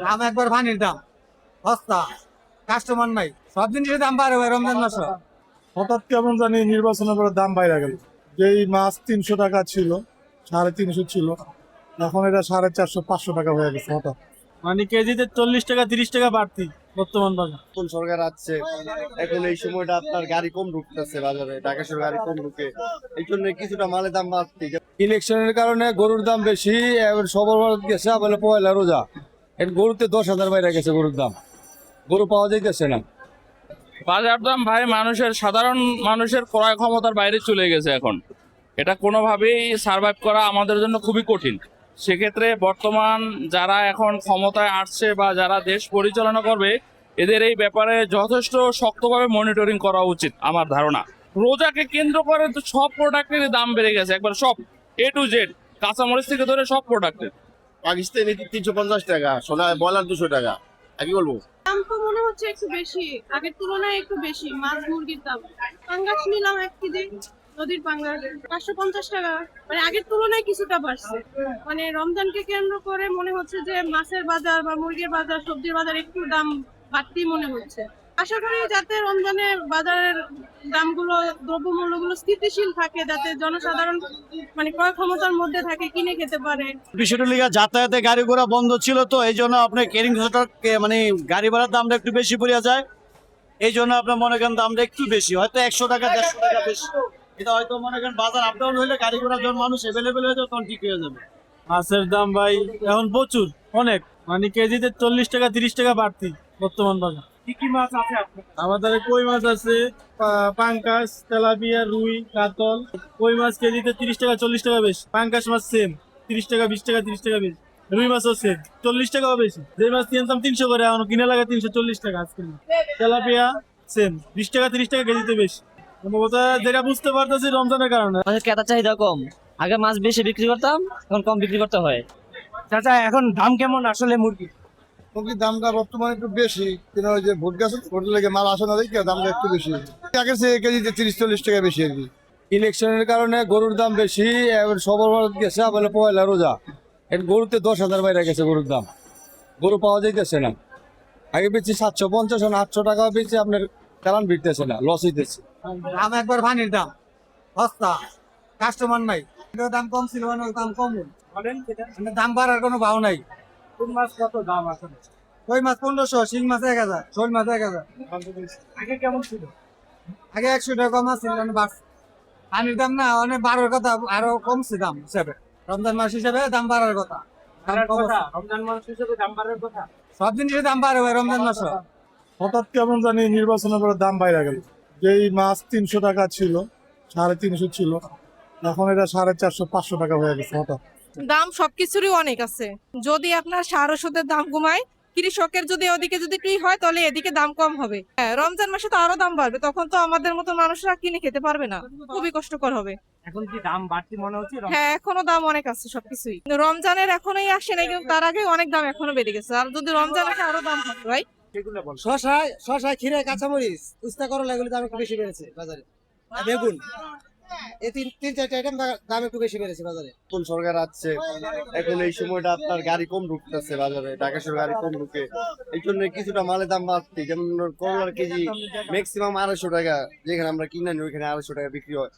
দাম একবার পানির দাম সস্তা, কাস্টমার নাই, সব জিনিসের দাম বাড়ে ভাই রমজান মাসে। হঠাৎ কেমন জানি নির্বাচনের পরে দাম বাইরে গেল। যেই মাছ 300 টাকা ছিল, 350 ছিল, এখন এটা 450-500 টাকা হয়ে গেছে হঠাৎ। মানে কেজিতে 40 টাকা 30 টাকা বাড়তি বর্তমান বাজার। কোন সরকার আসছে এখন এই সময়টা আপনার গাড়ি কম ঢুকতেছে বাজারে, ঢাকা শহরে গাড়ি কম ঢুকে, এই জন্য কিছুটা মালের দাম বাড়তি। ইলেকশনের কারণে গরুর দাম বেশি, এবার সবার গেছে বলে পয়লা রোজা, এখন গরুতে 10,000 বাইরে গেছে গরুর দাম, গরু পাওয়া যাইতেছে না। বাজার দাম ভাই সাধারণ মানুষের ক্রয় ক্ষমতার বাইরে চলে গেছে এখন। এটা কোনোভাবেই সার্ভাইভ করা আমাদের জন্য খুবই কঠিন। সেক্ষেত্রে বর্তমান যারা এখন ক্ষমতায় আসছে বা যারা দেশ পরিচালনা করবে, এদের এই ব্যাপারে যথেষ্ট শক্তভাবে মনিটরিং করা উচিত আমার ধারণা। রোজাকে কেন্দ্র করে তো সব প্রোডাক্টের দাম বেড়ে গেছে, একবার সব A to Z, কাঁচামরিচ থেকে ধরে সব প্রোডাক্টের। পাকিস্তানি 350 টাকা, সোনা বয়লার 200 টাকা, কি বলবো। দাম তো মনে হচ্ছে একটু বেশি, আগের তুলনায় একটু বেশি। মাছ মুরগির দাম, পাঙ্গাস নিলাম 1 কেজি, নদীর পাঙ্গাস 550 টাকা, মানে আগের তুলনায় কিছুটা বাড়ছে। মানে রমজানকে কেন্দ্র করে মনে হচ্ছে যে মাছের বাজার বা মুরগির বাজার, সবজির বাজার একটু দাম বাড়তি মনে হচ্ছে। আশা করি যাতে রমজানের বাজারের দামগুলো, দ্রব্যমূল্যগুলো স্থিতিশীল থাকে, যাতে জনসাধারণ মানে ক্রয় ক্ষমতার মধ্যে থাকে, কিনে খেতে পারে। বিষয়টা লিগা যাতায়াতে গাড়ি ঘোড়া বন্ধ ছিল, তো এই জন্য আপনার কেরিং মানে গাড়ি ভাড়ার দামটা একটু বেশি পড়িয়া যায়। এই জন্য আপনার মনে করেন দামটা একটু বেশি, হয়তো 100 টাকা 150 টাকা বেশি। এটা হয়তো মনে করেন বাজার আপ ডাউন হইলে গাড়ি ঘোড়া যখন মানুষ অ্যাভেলেবেল হয়ে যাবে তখন ঠিক হয়ে যাবে। মাছের দাম ভাই এখন প্রচুর, অনেক, মানে কেজিতে 40 টাকা 30 টাকা বাড়তি বর্তমান বাজার। কি কি মাছ আছে আপনার? আমাদের কই মাছ আছে, পাঙ্কাস, তেলাপিয়া, রুই, কাতল। কই মাছ কেজিতে 30 টাকা 40 টাকা বেশি, পাঙ্কাস মাছ সেম 30 টাকা 20 টাকা 30 টাকা বেশি, রুই মাছও সেম 40 টাকাও বেশি। যে মাছ কিনতাম 300 করে এখন কিনে লাগে 340 টাকা আজকে। তেলাপিয়া সেম 20 টাকা 30 টাকা কেজিতে বেশি। সম্ভবত যেটা বুঝতে পারতেছি রমজানের কারণে। মাছের ক্রেতার চাহিদা কম, আগে মাছ বেশি বিক্রি করতাম, এখন কম বিক্রি করতে হয়। চাচা এখন দাম কেমন আসলে মুরগি? মুরগির দামটা বর্তমানে একটু বেশি, কিন্তু ওই যে ভোট গেছে, ভোটের লেগে মাল আসে না দেখে দামটা একটু বেশি। আগের চেয়ে কেজিতে 30-40 টাকা বেশি আর কি। ইলেকশনের কারণে গরুর দাম বেশি, এবার সবার গেছে বলে পয়লা রোজা, এখন গরুতে 10,000 বাইরে গেছে গরুর দাম, গরু পাওয়া যাইতেছে না। আগে বেশি 750 800 টাকা বেশি, আপনার চালান ভিড়তেছে না, লস হইতেছে। দাম একবার পানির দাম সস্তা, কাস্টমার নাই। দাম কম ছিল, দাম কম, দাম বাড়ার কোনো ভাও নাই। কোন মাছ কত দাম আছে? কই মাছ 1500, শিং মাছ 1000, শোল মাছ 1000। আগে কেমন ছিল? আগে 100 টাকা কম আছে, বাড়ছে। পানির দাম না অনেক বাড়ার কথা, আরো কমছে দাম হিসাবে। রমজান মাস হিসাবে দাম বাড়ার কথা। রমজান মাস হিসেবে দাম বাড়ার কথা। সব জিনিসের দাম বাড়ে ভাই রমজান মাসে। হঠাৎ কেমন জানি নির্বাচনের পরে দাম বাইরে গেল। যেই মাছ 300 টাকা ছিল, 350 ছিল, এখন এটা 450-500 টাকা হয়ে গেছে হঠাৎ। দাম সবকিছুরই অনেক আছে। যদি আপনার সার ওষুধের দাম কমায়, কৃষকের যদি ওদিকে যদি কি হয়, তাহলে এদিকে দাম কম হবে। হ্যাঁ, রমজান মাসে তো আরো দাম বাড়বে, তখন তো আমাদের মতো মানুষরা কিনে খেতে পারবে না, খুবই কষ্টকর হবে। এখন কি দাম বাড়তি মনে হচ্ছে? হ্যাঁ, এখনো দাম অনেক আছে সবকিছুই। কিন্তু রমজানের এখনোই আসে নাই, কিন্তু তার আগে অনেক দাম এখনো বেড়ে গেছে। আর যদি রমজান আসে আরো দাম হবে ভাই। শশা, খিরে, কাঁচামরিচ, উস্তা, করলা, এগুলো দাম একটু বেশি বেড়েছে বাজারে। আর বেগুন, এই তিন চারটা আইটেম দাম একটু বেশি বেড়েছে বাজারে। কোন সরকার আসছে এখন এই সময়টা আপনার গাড়ি কম ঢুকতেছে বাজারে, ঢাকা শহরে গাড়ি কম ঢুকে, এই জন্য কিছুটা মালের দাম বাড়তি। যেমন করলার কেজি ম্যাক্সিমাম 250 টাকা, যেখানে আমরা কিনে নিই ওইখানে 250 টাকা বিক্রি হয়।